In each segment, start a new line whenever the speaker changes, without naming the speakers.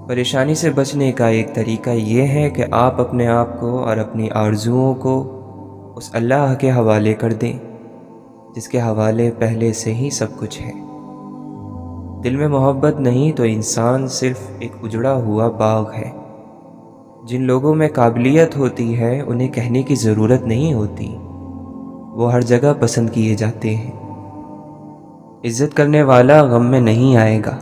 پریشانی سے بچنے کا ایک طریقہ یہ ہے کہ آپ اپنے آپ کو اور اپنی آرزوؤں کو اس اللہ کے حوالے کر دیں جس کے حوالے پہلے سے ہی سب کچھ ہے۔ دل میں محبت نہیں تو انسان صرف ایک اجڑا ہوا باغ ہے۔ جن لوگوں میں قابلیت ہوتی ہے انہیں کہنے کی ضرورت نہیں ہوتی، وہ ہر جگہ پسند کیے جاتے ہیں۔ عزت کرنے والا غم میں نہیں آئے گا،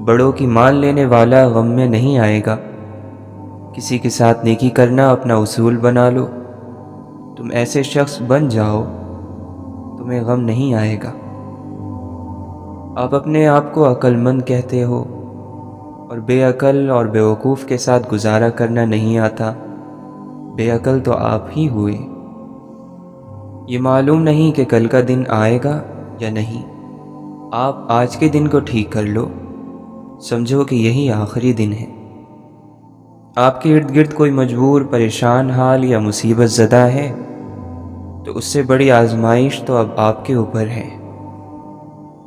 بڑوں کی مان لینے والا غم میں نہیں آئے گا۔ کسی کے ساتھ نیکی کرنا اپنا اصول بنا لو، تم ایسے شخص بن جاؤ، تمہیں غم نہیں آئے گا۔ آپ اپنے آپ کو عقل مند کہتے ہو اور بے عقل اور بیوقوف کے ساتھ گزارا کرنا نہیں آتا۔ بے عقل تو آپ ہی ہوئے۔ یہ معلوم نہیں کہ کل کا دن آئے گا یا نہیں۔ آپ آج کے دن کو ٹھیک کر لو، سمجھو کہ یہی آخری دن ہے۔ آپ کے ارد گرد کوئی مجبور، پریشان حال یا مصیبت زدہ ہے تو اس سے بڑی آزمائش تو اب آپ کے اوپر ہے۔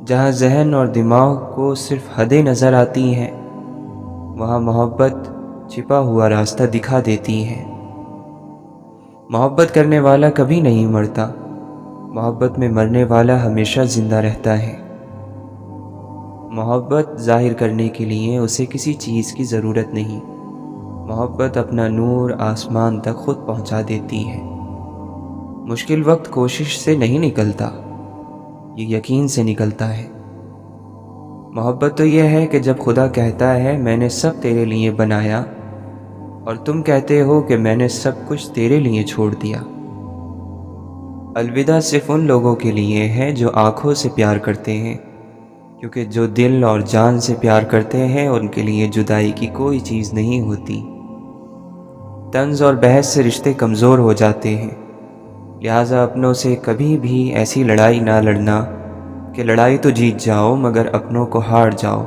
جہاں ذہن اور دماغ کو صرف حدیں نظر آتی ہیں، وہاں محبت چھپا ہوا راستہ دکھا دیتی ہے۔ محبت کرنے والا کبھی نہیں مرتا، محبت میں مرنے والا ہمیشہ زندہ رہتا ہے۔ محبت ظاہر کرنے کے لیے اسے کسی چیز کی ضرورت نہیں۔ محبت اپنا نور آسمان تک خود پہنچا دیتی ہے۔ مشکل وقت کوشش سے نہیں نکلتا، یہ یقین سے نکلتا ہے۔ محبت تو یہ ہے کہ جب خدا کہتا ہے میں نے سب تیرے لیے بنایا، اور تم کہتے ہو کہ میں نے سب کچھ تیرے لیے چھوڑ دیا۔ الوداع صرف ان لوگوں کے لیے ہے جو آنکھوں سے پیار کرتے ہیں، کیونکہ جو دل اور جان سے پیار کرتے ہیں ان کے لیے جدائی کی کوئی چیز نہیں ہوتی۔ طنز اور بحث سے رشتے کمزور ہو جاتے ہیں، لہٰذا اپنوں سے کبھی بھی ایسی لڑائی نہ لڑنا کہ لڑائی تو جیت جاؤ مگر اپنوں کو ہار جاؤ۔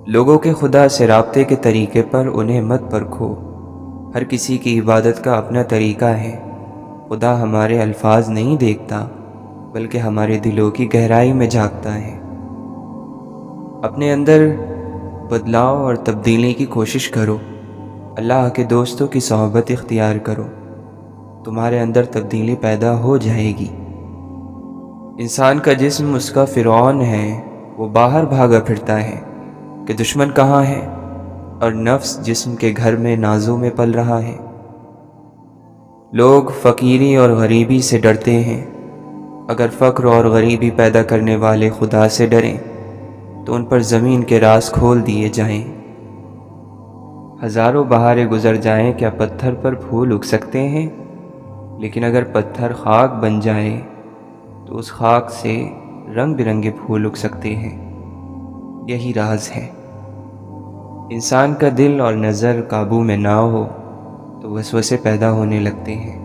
لوگوں کے خدا سے رابطے کے طریقے پر انہیں مت پرکھو، ہر کسی کی عبادت کا اپنا طریقہ ہے۔ خدا ہمارے الفاظ نہیں دیکھتا بلکہ ہمارے دلوں کی گہرائی میں جھانکتا ہے۔ اپنے اندر بدلاؤ اور تبدیلی کی کوشش کرو، اللہ کے دوستوں کی صحبت اختیار کرو، تمہارے اندر تبدیلی پیدا ہو جائے گی۔ انسان کا جسم اس کا فرعون ہے، وہ باہر بھاگا پھرتا ہے کہ دشمن کہاں ہے، اور نفس جسم کے گھر میں نازوں میں پل رہا ہے۔ لوگ فقیری اور غریبی سے ڈرتے ہیں، اگر فقر اور غریبی پیدا کرنے والے خدا سے ڈریں تو ان پر زمین کے راز کھول دیے جائیں۔ ہزاروں بہاریں گزر جائیں، کیا پتھر پر پھول اگ سکتے ہیں؟ لیکن اگر پتھر خاک بن جائے تو اس خاک سے رنگ برنگے پھول اگ سکتے ہیں۔ یہی راز ہے۔ انسان کا دل اور نظر قابو میں نہ ہو تو وسوسے پیدا ہونے لگتے ہیں۔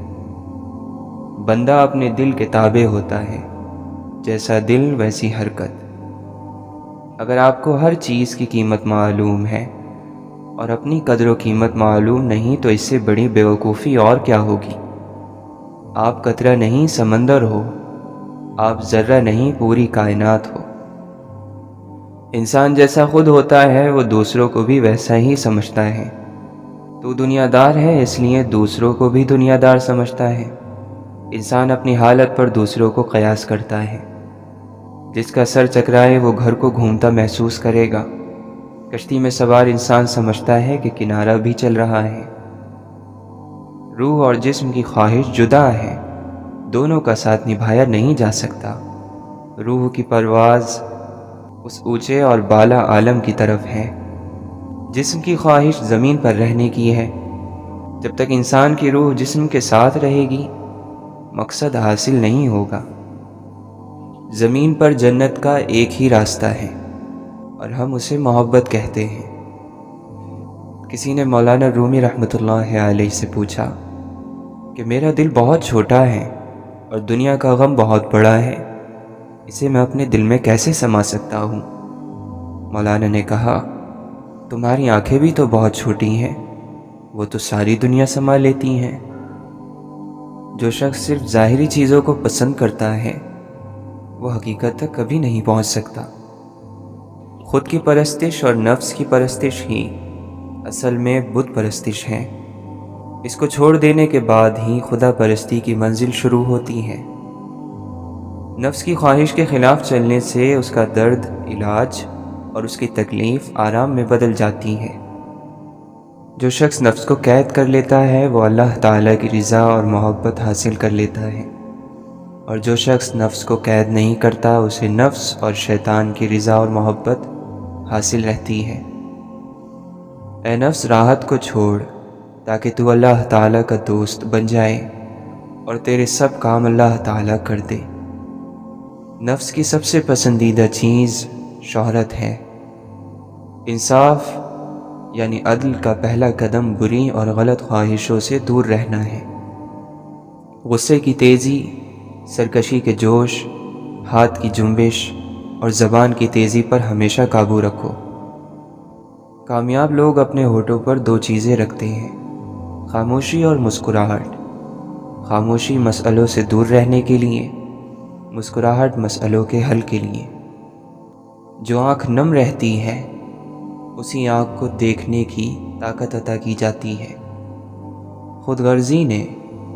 بندہ اپنے دل کے تابع ہوتا ہے، جیسا دل ویسی حرکت۔ اگر آپ کو ہر چیز کی قیمت معلوم ہے اور اپنی قدر و قیمت معلوم نہیں تو اس سے بڑی بیوقوفی اور کیا ہوگی؟ آپ قطرہ نہیں سمندر ہو، آپ ذرہ نہیں پوری کائنات ہو۔ انسان جیسا خود ہوتا ہے وہ دوسروں کو بھی ویسا ہی سمجھتا ہے۔ تو دنیا دار ہے اس لیے دوسروں کو بھی دنیا دار سمجھتا ہے۔ انسان اپنی حالت پر دوسروں کو قیاس کرتا ہے۔ جس کا سر چکرائے وہ گھر کو گھومتا محسوس کرے گا۔ کشتی میں سوار انسان سمجھتا ہے کہ کنارہ بھی چل رہا ہے۔ روح اور جسم کی خواہش جدا ہے، دونوں کا ساتھ نبھایا نہیں جا سکتا۔ روح کی پرواز اس اونچے اور بالا عالم کی طرف ہے، جسم کی خواہش زمین پر رہنے کی ہے۔ جب تک انسان کی روح جسم کے ساتھ رہے گی مقصد حاصل نہیں ہوگا۔ زمین پر جنت کا ایک ہی راستہ ہے اور ہم اسے محبت کہتے ہیں۔ کسی نے مولانا رومی رحمۃ اللہ علیہ سے پوچھا کہ میرا دل بہت چھوٹا ہے اور دنیا کا غم بہت بڑا ہے، اسے میں اپنے دل میں کیسے سما سکتا ہوں؟ مولانا نے کہا تمہاری آنکھیں بھی تو بہت چھوٹی ہیں، وہ تو ساری دنیا سما لیتی ہیں۔ جو شخص صرف ظاہری چیزوں کو پسند کرتا ہے وہ حقیقت تک کبھی نہیں پہنچ سکتا۔ خود کی پرستش اور نفس کی پرستش ہی اصل میں بت پرستش ہے۔ اس کو چھوڑ دینے کے بعد ہی خدا پرستی کی منزل شروع ہوتی ہے۔ نفس کی خواہش کے خلاف چلنے سے اس کا درد علاج اور اس کی تکلیف آرام میں بدل جاتی ہے۔ جو شخص نفس کو قید کر لیتا ہے وہ اللہ تعالیٰ کی رضا اور محبت حاصل کر لیتا ہے، اور جو شخص نفس کو قید نہیں کرتا اسے نفس اور شیطان کی رضا اور محبت حاصل رہتی ہے۔ اے نفس، راحت کو چھوڑ تاکہ تو اللہ تعالیٰ کا دوست بن جائے اور تیرے سب کام اللہ تعالیٰ کر دے۔ نفس کی سب سے پسندیدہ چیز شہرت ہے۔ انصاف یعنی عدل کا پہلا قدم بری اور غلط خواہشوں سے دور رہنا ہے۔ غصے کی تیزی، سرکشی کے جوش، ہاتھ کی جنبش اور زبان کی تیزی پر ہمیشہ قابو رکھو۔ کامیاب لوگ اپنے ہونٹوں پر دو چیزیں رکھتے ہیں، خاموشی اور مسکراہٹ۔ خاموشی مسئلوں سے دور رہنے کے لیے، مسکراہٹ مسئلوں کے حل کے لیے۔ جو آنکھ نم رہتی ہے اسی آنکھ کو دیکھنے کی طاقت عطا کی جاتی ہے۔ خود غرضی نے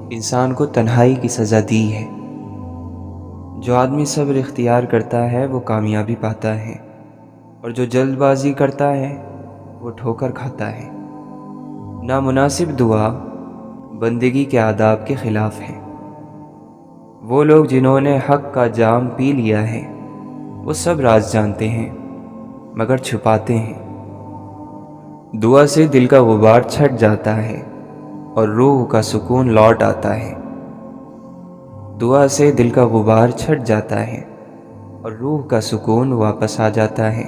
انسان کو تنہائی کی سزا دی ہے۔ جو آدمی صبر اختیار کرتا ہے وہ کامیابی پاتا ہے، اور جو جلد بازی کرتا ہے وہ ٹھوکر کھاتا ہے۔ نامناسب دعا بندگی کے آداب کے خلاف ہے۔ وہ لوگ جنہوں نے حق کا جام پی لیا ہے وہ سب راز جانتے ہیں مگر چھپاتے ہیں۔ دعا سے دل کا غبار چھٹ جاتا ہے اور روح کا سکون لوٹ آتا ہے۔ دعا سے دل کا غبار چھٹ جاتا ہے اور روح کا سکون واپس آ جاتا ہے۔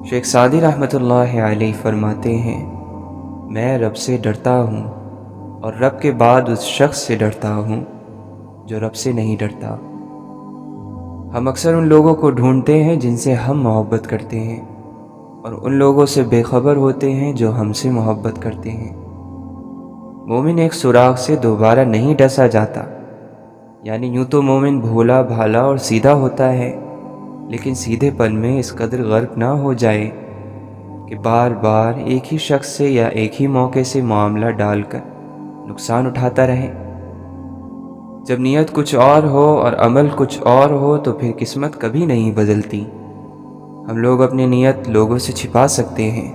شیخ سعدی رحمۃ اللہ علیہ فرماتے ہیں، میں رب سے ڈرتا ہوں اور رب کے بعد اس شخص سے ڈرتا ہوں جو رب سے نہیں ڈرتا۔ ہم اکثر ان لوگوں کو ڈھونڈتے ہیں جن سے ہم محبت کرتے ہیں، اور ان لوگوں سے بے خبر ہوتے ہیں جو ہم سے محبت کرتے ہیں۔ مومن ایک سوراخ سے دوبارہ نہیں ڈسا جاتا، یعنی یوں تو مومن بھولا بھالا اور سیدھا ہوتا ہے، لیکن سیدھے پن میں اس قدر غرق نہ ہو جائے کہ بار بار ایک ہی شخص سے یا ایک ہی موقع سے معاملہ ڈال کر نقصان اٹھاتا رہے۔ جب نیت کچھ اور ہو اور عمل کچھ اور ہو تو پھر قسمت کبھی نہیں بدلتی۔ ہم لوگ اپنی نیت لوگوں سے چھپا سکتے ہیں،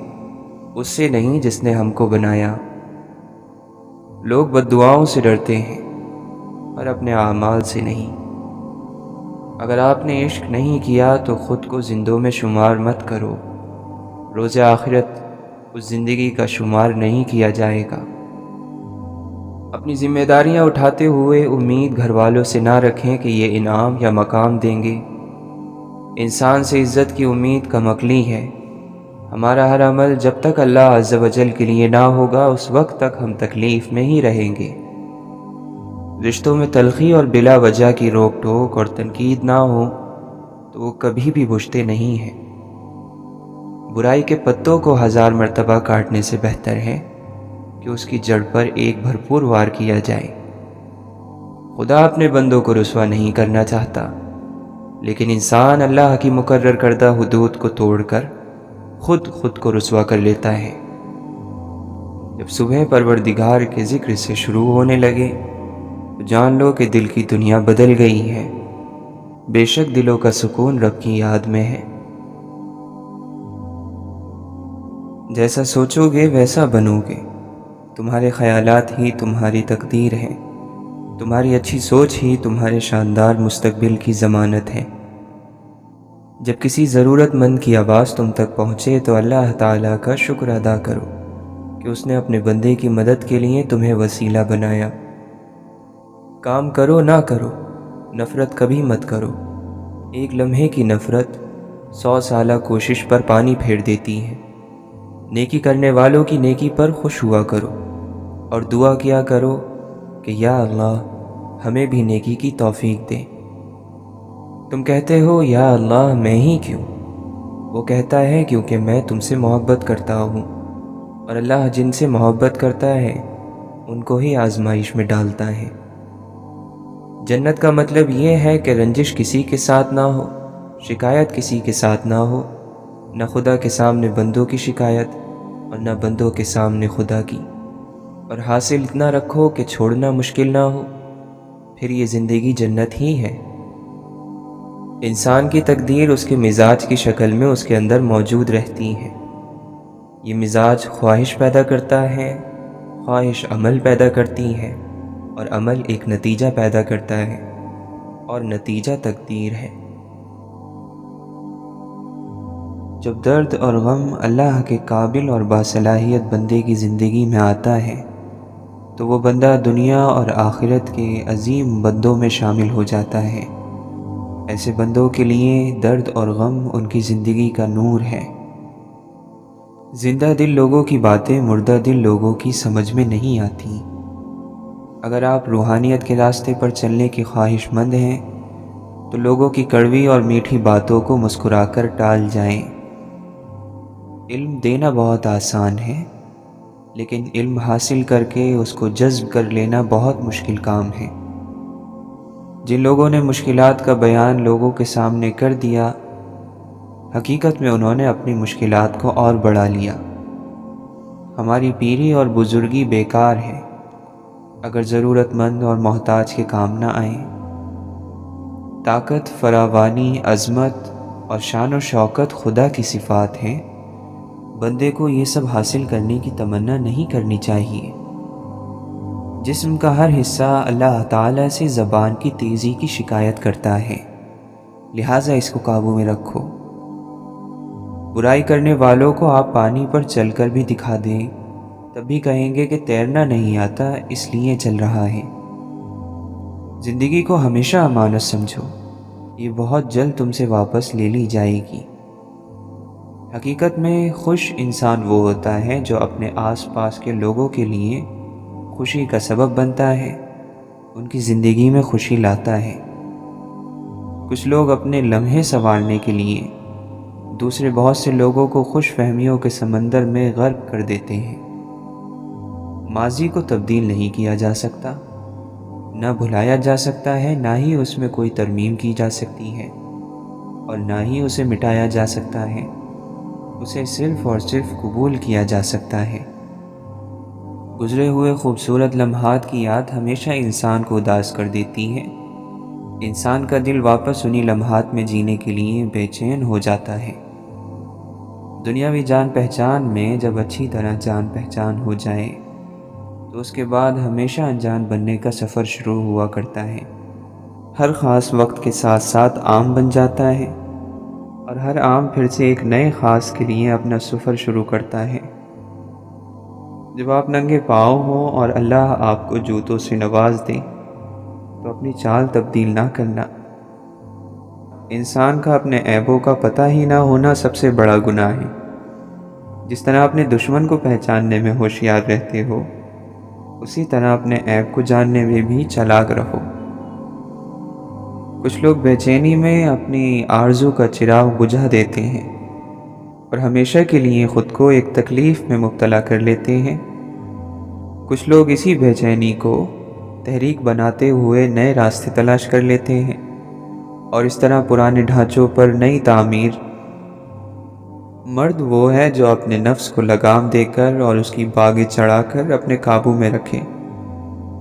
اس سے نہیں جس نے ہم کو بنایا۔ لوگ بد دعاؤں سے ڈرتے ہیں اور اپنے اعمال سے نہیں۔ اگر آپ نے عشق نہیں کیا تو خود کو زندوں میں شمار مت کرو، روز آخرت اس زندگی کا شمار نہیں کیا جائے گا۔ اپنی ذمہ داریاں اٹھاتے ہوئے امید گھر والوں سے نہ رکھیں کہ یہ انعام یا مقام دیں گے۔ انسان سے عزت کی امید کم عقلی ہے۔ ہمارا ہر عمل جب تک اللہ عز و جل کے لیے نہ ہوگا اس وقت تک ہم تکلیف میں ہی رہیں گے۔ رشتوں میں تلخی اور بلا وجہ کی روک ٹوک اور تنقید نہ ہو تو وہ کبھی بھی بجھتے نہیں ہیں۔ برائی کے پتوں کو 1000 مرتبہ کاٹنے سے بہتر ہے کہ اس کی جڑ پر ایک بھرپور وار کیا جائے۔ خدا اپنے بندوں کو رسوا نہیں کرنا چاہتا، لیکن انسان اللہ کی مقرر کردہ حدود کو توڑ کر خود کو رسوا کر لیتا ہے۔ جب صبح پروردگار کے ذکر سے شروع ہونے لگے تو جان لو کہ دل کی دنیا بدل گئی ہے۔ بے شک دلوں کا سکون رب کی یاد میں ہے۔ جیسا سوچو گے ویسا بنو گے۔ تمہارے خیالات ہی تمہاری تقدیر ہیں۔ تمہاری اچھی سوچ ہی تمہارے شاندار مستقبل کی ضمانت ہے۔ جب کسی ضرورت مند کی آواز تم تک پہنچے تو اللہ تعالیٰ کا شکر ادا کرو کہ اس نے اپنے بندے کی مدد کے لیے تمہیں وسیلہ بنایا۔ کام کرو نہ کرو، نفرت کبھی مت کرو۔ ایک لمحے کی نفرت 100 سالہ کوشش پر پانی پھیر دیتی ہے۔ نیکی کرنے والوں کی نیکی پر خوش ہوا کرو اور دعا کیا کرو کہ یا اللہ ہمیں بھی نیکی کی توفیق دے۔ تم کہتے ہو یا اللہ میں ہی کیوں؟ وہ کہتا ہے کیونکہ میں تم سے محبت کرتا ہوں، اور اللہ جن سے محبت کرتا ہے ان کو ہی آزمائش میں ڈالتا ہے۔ جنت کا مطلب یہ ہے کہ رنجش کسی کے ساتھ نہ ہو، شکایت کسی کے ساتھ نہ ہو، نہ خدا کے سامنے بندوں کی شکایت اور نہ بندوں کے سامنے خدا کی، اور حاصل اتنا رکھو کہ چھوڑنا مشکل نہ ہو، پھر یہ زندگی جنت ہی ہے۔ انسان کی تقدیر اس کے مزاج کی شکل میں اس کے اندر موجود رہتی ہے۔ یہ مزاج خواہش پیدا کرتا ہے، خواہش عمل پیدا کرتی ہے، اور عمل ایک نتیجہ پیدا کرتا ہے، اور نتیجہ تقدیر ہے۔ جب درد اور غم اللہ کے قابل اور باصلاحیت بندے کی زندگی میں آتا ہے تو وہ بندہ دنیا اور آخرت کے عظیم بندوں میں شامل ہو جاتا ہے۔ ایسے بندوں کے لیے درد اور غم ان کی زندگی کا نور ہے۔ زندہ دل لوگوں کی باتیں مردہ دل لوگوں کی سمجھ میں نہیں آتی۔ اگر آپ روحانیت کے راستے پر چلنے کی خواہش مند ہیں تو لوگوں کی کڑوی اور میٹھی باتوں کو مسکرا کر ٹال جائیں۔ علم دینا بہت آسان ہے، لیکن علم حاصل کر کے اس کو جذب کر لینا بہت مشکل کام ہے۔ جن لوگوں نے مشکلات کا بیان لوگوں کے سامنے کر دیا، حقیقت میں انہوں نے اپنی مشکلات کو اور بڑھا لیا۔ ہماری پیری اور بزرگی بیکار ہے اگر ضرورت مند اور محتاج کے کام نہ آئیں۔ طاقت، فراوانی، عظمت اور شان و شوکت خدا کی صفات ہیں۔ بندے کو یہ سب حاصل کرنے کی تمنا نہیں کرنی چاہیے۔ جسم کا ہر حصہ اللہ تعالیٰ سے زبان کی تیزی کی شکایت کرتا ہے، لہٰذا اس کو قابو میں رکھو۔ برائی کرنے والوں کو آپ پانی پر چل کر بھی دکھا دیں تب بھی کہیں گے کہ تیرنا نہیں آتا اس لیے چل رہا ہے۔ زندگی کو ہمیشہ امانت سمجھو، یہ بہت جلد تم سے واپس لے لی جائے گی۔ حقیقت میں خوش انسان وہ ہوتا ہے جو اپنے آس پاس کے لوگوں کے لیے خوشی کا سبب بنتا ہے، ان کی زندگی میں خوشی لاتا ہے۔ کچھ لوگ اپنے لمحے سنوارنے کے لیے دوسرے بہت سے لوگوں کو خوش فہمیوں کے سمندر میں غرق کر دیتے ہیں۔ ماضی کو تبدیل نہیں کیا جا سکتا، نہ بھلایا جا سکتا ہے، نہ ہی اس میں کوئی ترمیم کی جا سکتی ہے، اور نہ ہی اسے مٹایا جا سکتا ہے۔ اسے صرف اور صرف قبول کیا جا سکتا ہے۔ گزرے ہوئے خوبصورت لمحات کی یاد ہمیشہ انسان کو اداس کر دیتی ہے۔ انسان کا دل واپس انہی لمحات میں جینے کے لیے بے چین ہو جاتا ہے۔ دنیاوی جان پہچان میں جب اچھی طرح جان پہچان ہو جائے تو اس کے بعد ہمیشہ انجان بننے کا سفر شروع ہوا کرتا ہے۔ ہر خاص وقت کے ساتھ ساتھ عام بن جاتا ہے، اور ہر عام پھر سے ایک نئے خاص کے لیے اپنا سفر شروع کرتا ہے۔ جب آپ ننگے پاؤں ہوں اور اللہ آپ کو جوتوں سے نواز دے تو اپنی چال تبدیل نہ کرنا۔ انسان کا اپنے عیبوں کا پتہ ہی نہ ہونا سب سے بڑا گناہ ہے۔ جس طرح اپنے دشمن کو پہچاننے میں ہوشیار رہتے ہو، اسی طرح اپنے عیب کو جاننے میں بھی چالاک رہو۔ کچھ لوگ بے چینی میں اپنی آرزو کا چراغ بجھا دیتے ہیں اور ہمیشہ کے لیے خود کو ایک تکلیف میں مبتلا کر لیتے ہیں۔ کچھ لوگ اسی بے چینی کو تحریک بناتے ہوئے نئے راستے تلاش کر لیتے ہیں، اور اس طرح پرانے ڈھانچوں پر نئی تعمیر۔ مرد وہ ہے جو اپنے نفس کو لگام دے کر اور اس کی باگیں چڑھا کر اپنے قابو میں رکھے،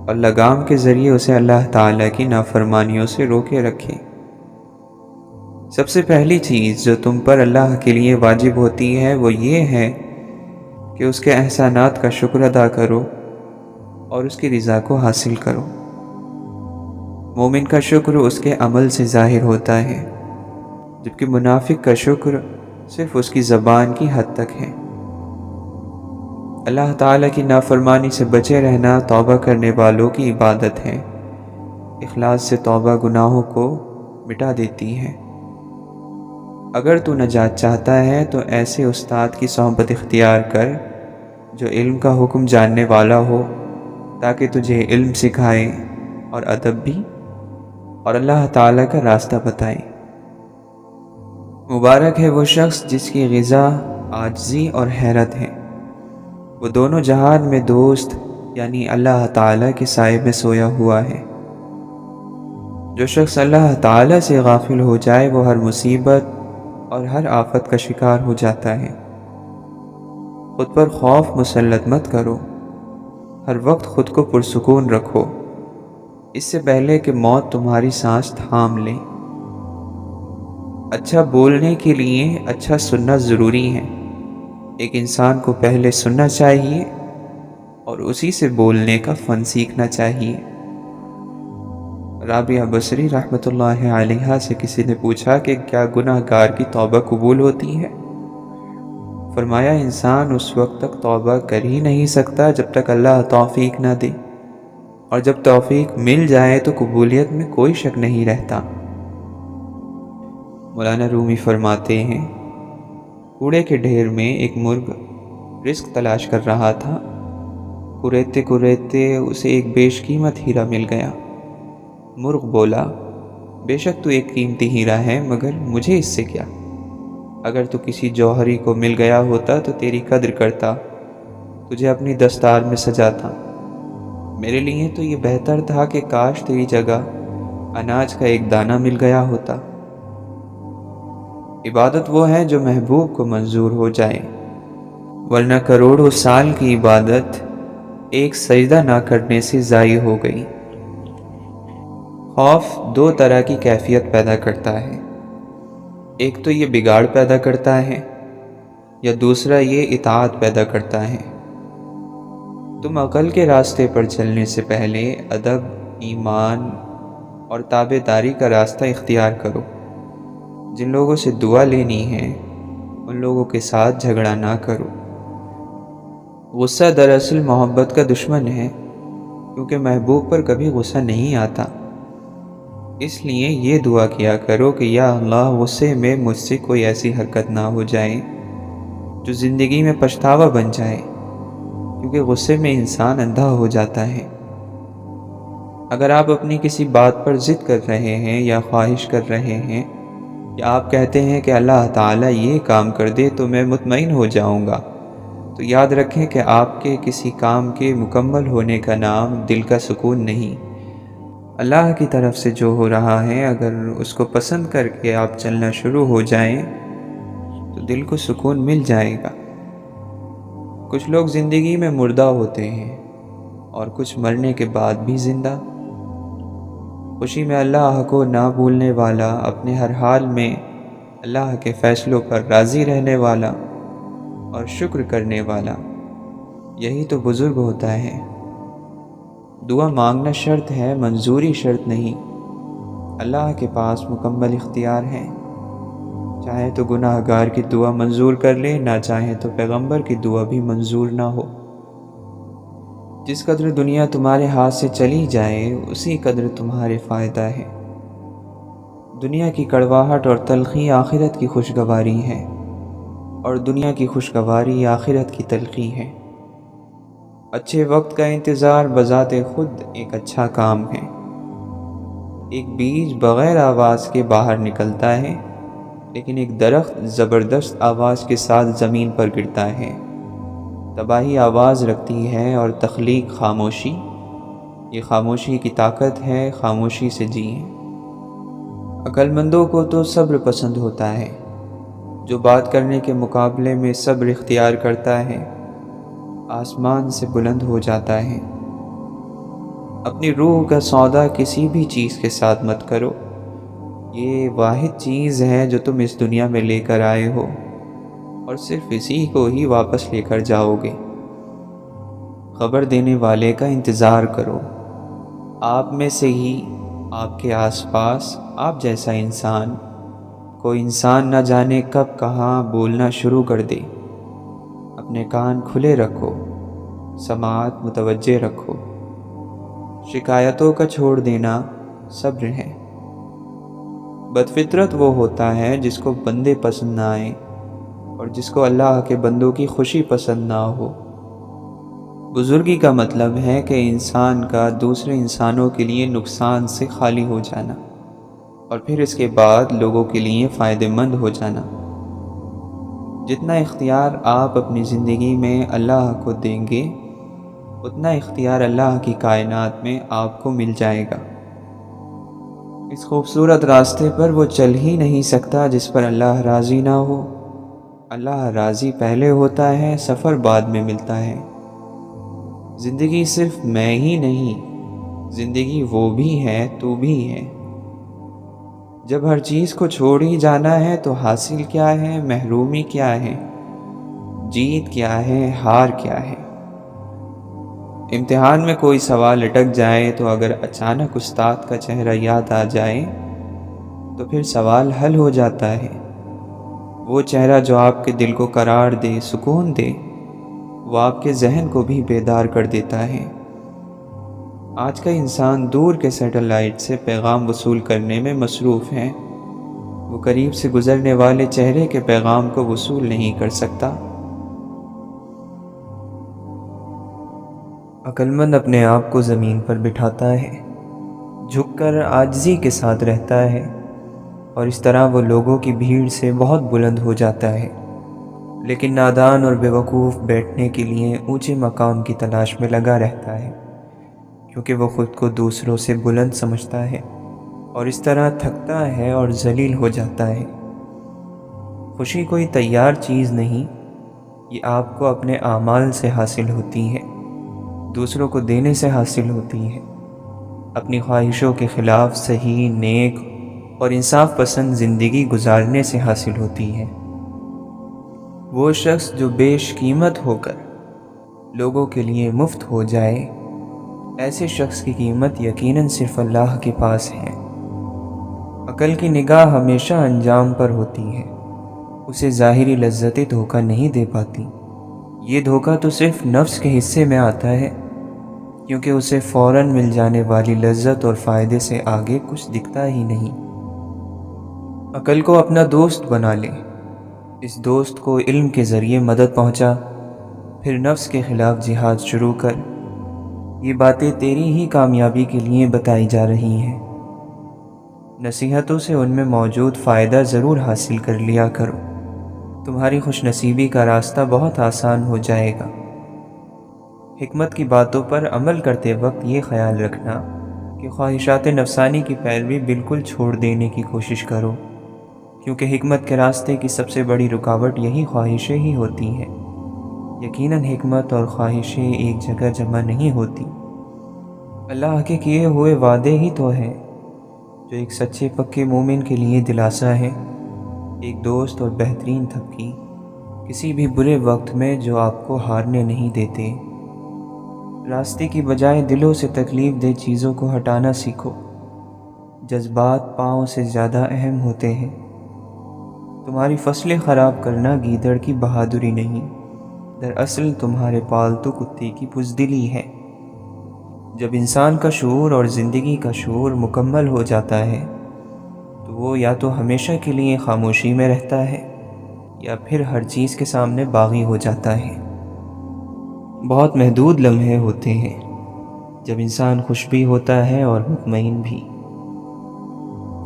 اور لگام کے ذریعے اسے اللہ تعالیٰ کی نافرمانیوں سے روکے رکھے۔ سب سے پہلی چیز جو تم پر اللہ کے لیے واجب ہوتی ہے وہ یہ ہے کہ اس کے احسانات کا شکر ادا کرو اور اس کی رضا کو حاصل کرو۔ مومن کا شکر اس کے عمل سے ظاہر ہوتا ہے، جبکہ منافق کا شکر صرف اس کی زبان کی حد تک ہے۔ اللہ تعالیٰ کی نافرمانی سے بچے رہنا توبہ کرنے والوں کی عبادت ہے۔ اخلاص سے توبہ گناہوں کو مٹا دیتی ہے۔ اگر تو نجات چاہتا ہے تو ایسے استاد کی صحبت اختیار کر جو علم کا حکم جاننے والا ہو، تاکہ تجھے علم سکھائے اور ادب بھی، اور اللہ تعالیٰ کا راستہ بتائے۔ مبارک ہے وہ شخص جس کی غذا عاجزی اور حیرت ہے، وہ دونوں جہان میں دوست یعنی اللہ تعالیٰ کے سائے میں سویا ہوا ہے۔ جو شخص اللہ تعالیٰ سے غافل ہو جائے وہ ہر مصیبت اور ہر آفت کا شکار ہو جاتا ہے۔ خود پر خوف مسلط مت کرو، ہر وقت خود کو پرسکون رکھو، اس سے پہلے کہ موت تمہاری سانس تھام لے۔ اچھا بولنے کے لیے اچھا سننا ضروری ہے۔ ایک انسان کو پہلے سننا چاہیے اور اسی سے بولنے کا فن سیکھنا چاہیے۔ رابعہ بصری رحمۃ اللہ علیہا سے کسی نے پوچھا کہ کیا گناہ گار کی توبہ قبول ہوتی ہے؟ فرمایا انسان اس وقت تک توبہ کر ہی نہیں سکتا جب تک اللہ توفیق نہ دے، اور جب توفیق مل جائے تو قبولیت میں کوئی شک نہیں رہتا۔ مولانا رومی فرماتے ہیں، کوڑے کے ڈھیر میں ایک مرغ رزق تلاش کر رہا تھا۔ کوریتے کوریتے اسے ایک بیش قیمت ہیرا مل گیا۔ مرغ بولا، بے شک تو ایک قیمتی ہیرا ہے، مگر مجھے اس سے کیا؟ اگر تو کسی جوہری کو مل گیا ہوتا تو تیری قدر کرتا، تجھے اپنی دستار میں سجاتا۔ میرے لیے تو یہ بہتر تھا کہ کاش تیری جگہ اناج کا ایک دانہ مل گیا ہوتا۔ عبادت وہ ہے جو محبوب کو منظور ہو جائے، ورنہ کروڑوں سال کی عبادت ایک سجدہ نہ کرنے سے ضائع ہو گئی۔ خوف دو طرح کی کیفیت پیدا کرتا ہے، ایک تو یہ بگاڑ پیدا کرتا ہے، یا دوسرا یہ اطاعت پیدا کرتا ہے۔ تم عقل کے راستے پر چلنے سے پہلے ادب، ایمان اور تابع داری کا راستہ اختیار کرو۔ جن لوگوں سے دعا لینی ہے ان لوگوں کے ساتھ جھگڑا نہ کرو۔ غصہ دراصل محبت کا دشمن ہے، کیونکہ محبوب پر کبھی غصہ نہیں آتا۔ اس لیے یہ دعا کیا کرو کہ یا اللہ، غصے میں مجھ سے کوئی ایسی حرکت نہ ہو جائے جو زندگی میں پچھتاوا بن جائے، کیونکہ غصے میں انسان اندھا ہو جاتا ہے۔ اگر آپ اپنی کسی بات پر ضد کر رہے ہیں یا خواہش کر رہے ہیں، یا آپ کہتے ہیں کہ اللہ تعالیٰ یہ کام کر دے تو میں مطمئن ہو جاؤں گا، تو یاد رکھیں کہ آپ کے کسی کام کے مکمل ہونے کا نام دل کا سکون نہیں۔ اللہ کی طرف سے جو ہو رہا ہے، اگر اس کو پسند کر کے آپ چلنا شروع ہو جائیں تو دل کو سکون مل جائے گا۔ کچھ لوگ زندگی میں مردہ ہوتے ہیں اور کچھ مرنے کے بعد بھی زندہ۔ خوشی میں اللہ کو نہ بھولنے والا، اپنے ہر حال میں اللہ کے فیصلوں پر راضی رہنے والا اور شکر کرنے والا، یہی تو بزرگ ہوتا ہے۔ دعا مانگنا شرط ہے، منظوری شرط نہیں۔ اللہ کے پاس مکمل اختیار ہے، چاہے تو گناہ گار کی دعا منظور کر لے، نہ چاہے تو پیغمبر کی دعا بھی منظور نہ ہو۔ جس قدر دنیا تمہارے ہاتھ سے چلی جائے اسی قدر تمہارے فائدہ ہے۔ دنیا کی کڑواہٹ اور تلخی آخرت کی خوشگواری ہے، اور دنیا کی خوشگواری آخرت کی تلخی ہے۔ اچھے وقت کا انتظار بذات خود ایک اچھا کام ہے۔ ایک بیج بغیر آواز کے باہر نکلتا ہے، لیکن ایک درخت زبردست آواز کے ساتھ زمین پر گرتا ہے۔ تباہی آواز رکھتی ہے اور تخلیق خاموشی۔ یہ خاموشی کی طاقت ہے، خاموشی سے جئیں۔ عقل مندوں کو تو صبر پسند ہوتا ہے۔ جو بات کرنے کے مقابلے میں صبر اختیار کرتا ہے آسمان سے بلند ہو جاتا ہے۔ اپنی روح کا سودا کسی بھی چیز کے ساتھ مت کرو، یہ واحد چیز ہے جو تم اس دنیا میں لے کر آئے ہو، اور صرف اسی کو ہی واپس لے کر جاؤ گے۔ خبر دینے والے کا انتظار کرو۔ آپ میں سے ہی، آپ کے آس پاس آپ جیسا انسان، کوئی انسان نہ جانے کب کہاں بولنا شروع کر دے۔ اپنے کان کھلے رکھو، سماعت متوجہ رکھو۔ شکایتوں کا چھوڑ دینا صبر ہے۔ بدفطرت وہ ہوتا ہے جس کو بندے پسند نہ آئیں، اور جس کو اللہ کے بندوں کی خوشی پسند نہ ہو۔ بزرگی کا مطلب ہے کہ انسان کا دوسرے انسانوں کے لیے نقصان سے خالی ہو جانا، اور پھر اس کے بعد لوگوں کے لیے فائدہ مند ہو جانا۔ جتنا اختیار آپ اپنی زندگی میں اللہ کو دیں گے، اتنا اختیار اللہ کی کائنات میں آپ کو مل جائے گا۔ اس خوبصورت راستے پر وہ چل ہی نہیں سکتا جس پر اللہ راضی نہ ہو۔ اللہ راضی پہلے ہوتا ہے، سفر بعد میں ملتا ہے۔ زندگی صرف میں ہی نہیں، زندگی وہ بھی ہے، تو بھی ہے۔ جب ہر چیز کو چھوڑ ہی جانا ہے تو حاصل کیا ہے، محرومی کیا ہے، جیت کیا ہے، ہار کیا ہے۔ امتحان میں کوئی سوال اٹک جائے تو اگر اچانک استاد کا چہرہ یاد آ جائے تو پھر سوال حل ہو جاتا ہے۔ وہ چہرہ جو آپ کے دل کو قرار دے، سکون دے، وہ آپ کے ذہن کو بھی بیدار کر دیتا ہے۔ آج کا انسان دور کے سیٹلائٹ سے پیغام وصول کرنے میں مصروف ہے۔ وہ قریب سے گزرنے والے چہرے کے پیغام کو وصول نہیں کر سکتا۔ عقل مند اپنے آپ کو زمین پر بٹھاتا ہے، جھک کر عاجزی کے ساتھ رہتا ہے، اور اس طرح وہ لوگوں کی بھیڑ سے بہت بلند ہو جاتا ہے۔ لیکن نادان اور بیوقوف بیٹھنے کے لیے اونچے مقام کی تلاش میں لگا رہتا ہے، کیونکہ وہ خود کو دوسروں سے بلند سمجھتا ہے اور اس طرح تھکتا ہے اور ذلیل ہو جاتا ہے۔ خوشی کوئی تیار چیز نہیں، یہ آپ کو اپنے اعمال سے حاصل ہوتی ہے، دوسروں کو دینے سے حاصل ہوتی ہے، اپنی خواہشوں کے خلاف صحیح، نیک اور انصاف پسند زندگی گزارنے سے حاصل ہوتی ہے۔ وہ شخص جو بیش قیمت ہو کر لوگوں کے لیے مفت ہو جائے، ایسے شخص کی قیمت یقیناً صرف اللہ کے پاس ہے۔ عقل کی نگاہ ہمیشہ انجام پر ہوتی ہے، اسے ظاہری لذتیں دھوکہ نہیں دے پاتی۔ یہ دھوکہ تو صرف نفس کے حصے میں آتا ہے، کیونکہ اسے فوراً مل جانے والی لذت اور فائدے سے آگے کچھ دکھتا ہی نہیں۔ عقل کو اپنا دوست بنا لے، اس دوست کو علم کے ذریعے مدد پہنچا، پھر نفس کے خلاف جہاد شروع کر۔ یہ باتیں تیری ہی کامیابی کے لیے بتائی جا رہی ہیں۔ نصیحتوں سے ان میں موجود فائدہ ضرور حاصل کر لیا کرو، تمہاری خوش نصیبی کا راستہ بہت آسان ہو جائے گا۔ حکمت کی باتوں پر عمل کرتے وقت یہ خیال رکھنا کہ خواہشات نفسانی کی پیروی بالکل چھوڑ دینے کی کوشش کرو، کیونکہ حکمت کے راستے کی سب سے بڑی رکاوٹ یہی خواہشیں ہی ہوتی ہیں۔ یقیناً حکمت اور خواہشیں ایک جگہ جمع نہیں ہوتی۔ اللہ کے کیے ہوئے وعدے ہی تو ہیں جو ایک سچے پکے مومن کے لیے دلاسا ہے، ایک دوست اور بہترین تھپکی کسی بھی برے وقت میں جو آپ کو ہارنے نہیں دیتے۔ راستے کی بجائے دلوں سے تکلیف دہ چیزوں کو ہٹانا سیکھو، جذبات پاؤں سے زیادہ اہم ہوتے ہیں۔ تمہاری فصلیں خراب کرنا گیدڑ کی بہادری نہیں، دراصل تمہارے پالتو کتے کی بزدلی ہے۔ جب انسان کا شعور اور زندگی کا شعور مکمل ہو جاتا ہے تو وہ یا تو ہمیشہ کے لیے خاموشی میں رہتا ہے یا پھر ہر چیز کے سامنے باغی ہو جاتا ہے۔ بہت محدود لمحے ہوتے ہیں جب انسان خوش بھی ہوتا ہے اور مطمئن بھی۔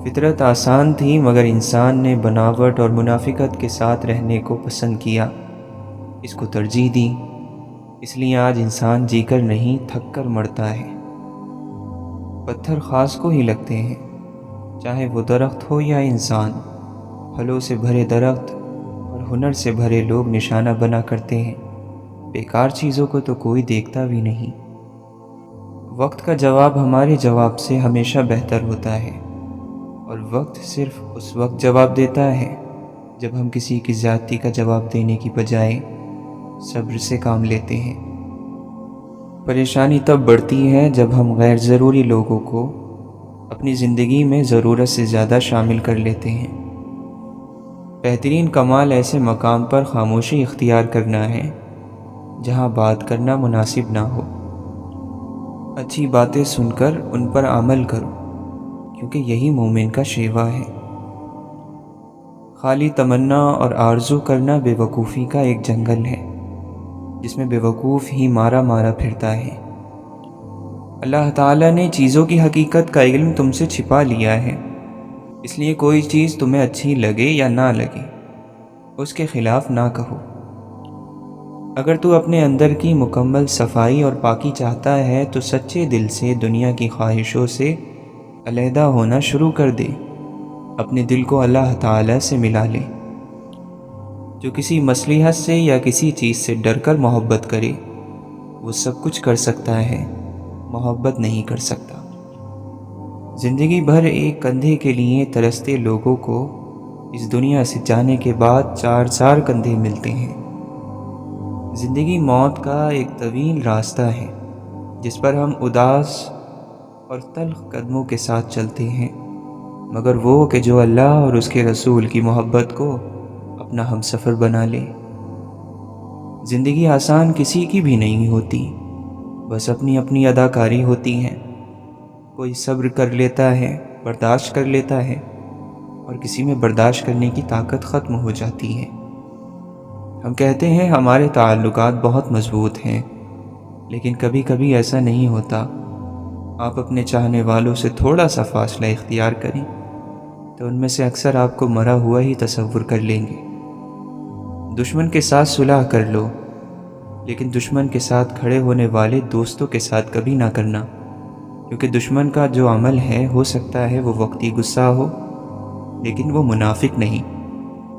فطرت آسان تھی مگر انسان نے بناوٹ اور منافقت کے ساتھ رہنے کو پسند کیا، اس کو ترجیح دی، اس لیے آج انسان جی کر نہیں تھک کر مرتا ہے۔ پتھر خاص کو ہی لگتے ہیں، چاہے وہ درخت ہو یا انسان۔ پھلوں سے بھرے درخت اور ہنر سے بھرے لوگ نشانہ بنا کرتے ہیں، بیکار چیزوں کو تو کوئی دیکھتا بھی نہیں۔ وقت کا جواب ہمارے جواب سے ہمیشہ بہتر ہوتا ہے، اور وقت صرف اس وقت جواب دیتا ہے جب ہم کسی کی زیادتی کا جواب دینے کی بجائے صبر سے کام لیتے ہیں۔ پریشانی تب بڑھتی ہے جب ہم غیر ضروری لوگوں کو اپنی زندگی میں ضرورت سے زیادہ شامل کر لیتے ہیں۔ بہترین کمال ایسے مقام پر خاموشی اختیار کرنا ہے جہاں بات کرنا مناسب نہ ہو۔ اچھی باتیں سن کر ان پر عمل کرو، کیونکہ یہی مومن کا شیوا ہے۔ خالی تمنا اور آرزو کرنا بے وقوفی کا ایک جنگل ہے جس میں بے وقوف ہی مارا مارا پھرتا ہے۔ اللہ تعالیٰ نے چیزوں کی حقیقت کا علم تم سے چھپا لیا ہے، اس لیے کوئی چیز تمہیں اچھی لگے یا نہ لگے اس کے خلاف نہ کہو۔ اگر تو اپنے اندر کی مکمل صفائی اور پاکی چاہتا ہے تو سچے دل سے دنیا کی خواہشوں سے علیحدہ ہونا شروع کر دے، اپنے دل کو اللہ تعالیٰ سے ملا لے۔ جو کسی مصلحت سے یا کسی چیز سے ڈر کر محبت کرے وہ سب کچھ کر سکتا ہے، محبت نہیں کر سکتا۔ زندگی بھر ایک کندھے کے لیے ترستے لوگوں کو اس دنیا سے جانے کے بعد چار کندھے ملتے ہیں۔ زندگی موت کا ایک طویل راستہ ہے جس پر ہم اداس اور تلخ قدموں کے ساتھ چلتے ہیں، مگر وہ کہ جو اللہ اور اس کے رسول کی محبت کو اپنا ہم سفر بنا لے۔ زندگی آسان کسی کی بھی نہیں ہوتی، بس اپنی اپنی اداکاری ہوتی ہے۔ کوئی صبر کر لیتا ہے، برداشت کر لیتا ہے، اور کسی میں برداشت کرنے کی طاقت ختم ہو جاتی ہے۔ ہم کہتے ہیں ہمارے تعلقات بہت مضبوط ہیں، لیکن کبھی کبھی ایسا نہیں ہوتا۔ آپ اپنے چاہنے والوں سے تھوڑا سا فاصلہ اختیار کریں تو ان میں سے اکثر آپ کو مرا ہوا ہی تصور کر لیں گے۔ دشمن کے ساتھ صلح کر لو، لیکن دشمن کے ساتھ کھڑے ہونے والے دوستوں کے ساتھ کبھی نہ کرنا، کیونکہ دشمن کا جو عمل ہے ہو سکتا ہے وہ وقتی غصہ ہو، لیکن وہ منافق نہیں۔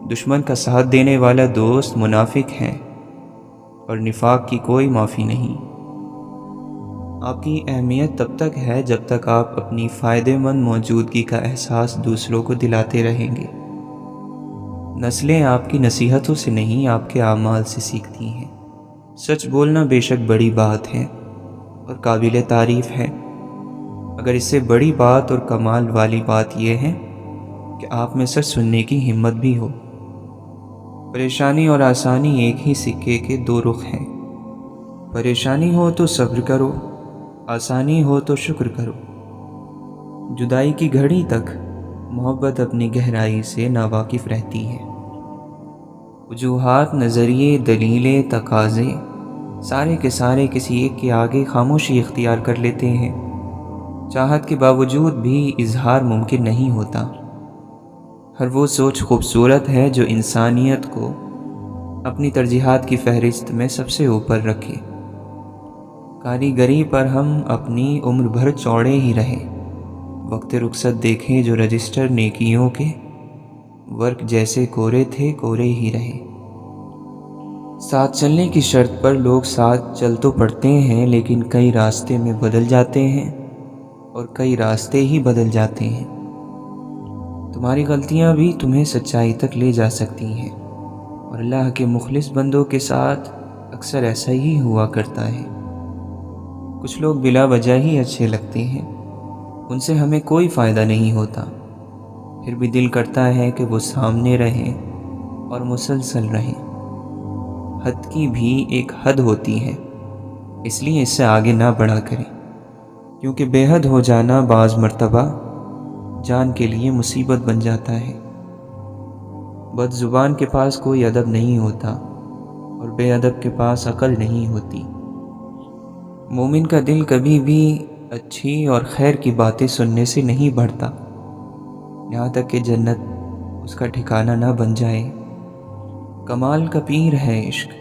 دشمن کا ساتھ دینے والا دوست منافق ہے، اور نفاق کی کوئی معافی نہیں۔ آپ کی اہمیت تب تک ہے جب تک آپ اپنی فائدہ مند موجودگی کا احساس دوسروں کو دلاتے رہیں گے۔ نسلیں آپ کی نصیحتوں سے نہیں، آپ کے اعمال سے سیکھتی ہیں۔ سچ بولنا بے شک بڑی بات ہے اور قابل تعریف ہے، مگر اس سے بڑی بات اور کمال والی بات یہ ہے کہ آپ میں سچ سننے کی ہمت بھی ہو۔ پریشانی اور آسانی ایک ہی سکے کے دو رخ ہیں۔ پریشانی ہو تو صبر کرو، آسانی ہو تو شکر کرو۔ جدائی کی گھڑی تک محبت اپنی گہرائی سے ناواقف رہتی ہے۔ وجوہات، نظریے، دلیلیں، تقاضے سارے کے سارے کسی ایک کے آگے خاموشی اختیار کر لیتے ہیں۔ چاہت کے باوجود بھی اظہار ممکن نہیں ہوتا۔ ہر وہ سوچ خوبصورت ہے جو انسانیت کو اپنی ترجیحات کی فہرست میں سب سے اوپر رکھے۔ کاریگری پر ہم اپنی عمر بھر چوڑے ہی رہے، وقت رخصت دیکھیں جو رجسٹر نیکیوں کے ورق جیسے کورے تھے کورے ہی رہے۔ ساتھ چلنے کی شرط پر لوگ ساتھ چل تو پڑتے ہیں، لیکن کئی راستے میں بدل جاتے ہیں اور کئی راستے ہی بدل جاتے ہیں۔ تمہاری غلطیاں بھی تمہیں سچائی تک لے جا سکتی ہیں، اور اللہ کے مخلص بندوں کے ساتھ اکثر ایسا ہی ہوا کرتا ہے۔ کچھ لوگ بلا وجہ ہی اچھے لگتے ہیں، ان سے ہمیں کوئی فائدہ نہیں ہوتا، پھر بھی دل کرتا ہے کہ وہ سامنے رہیں اور مسلسل رہیں۔ حد کی بھی ایک حد ہوتی ہے، اس لیے اس سے آگے نہ بڑھا کریں، کیونکہ بے حد ہو جانا بعض مرتبہ جان کے لیے مصیبت بن جاتا ہے۔ بد زبان کے پاس کوئی ادب نہیں ہوتا، اور بے ادب کے پاس عقل نہیں ہوتی۔ مومن کا دل کبھی بھی اچھی اور خیر کی باتیں سننے سے نہیں بڑھتا، یہاں تک کہ جنت اس کا ٹھکانہ نہ بن جائے۔ کمال کا پیر ہے عشق،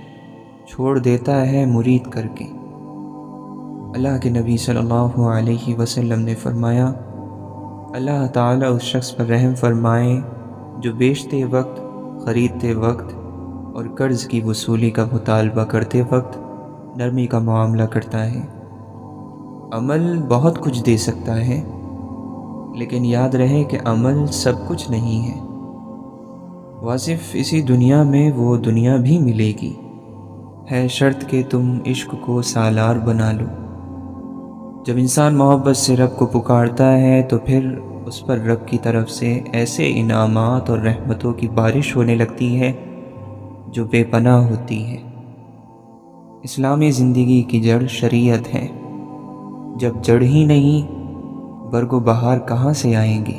چھوڑ دیتا ہے مرید کر کے۔ اللہ کے نبی صلی اللہ علیہ وسلم نے فرمایا، اللہ تعالیٰ اس شخص پر رحم فرمائے جو بیچتے وقت، خریدتے وقت اور قرض کی وصولی کا مطالبہ کرتے وقت نرمی کا معاملہ کرتا ہے۔ عمل بہت کچھ دے سکتا ہے، لیکن یاد رہے کہ عمل سب کچھ نہیں ہے۔ واصف اسی دنیا میں وہ دنیا بھی ملے گی، ہے شرط کہ تم عشق کو سالار بنا لو۔ جب انسان محبت سے رب کو پکارتا ہے تو پھر اس پر رب کی طرف سے ایسے انعامات اور رحمتوں کی بارش ہونے لگتی ہے جو بے پناہ ہوتی ہے۔ اسلامی زندگی کی جڑ شریعت ہے، جب جڑ ہی نہیں برگ و بہار کہاں سے آئیں گے؟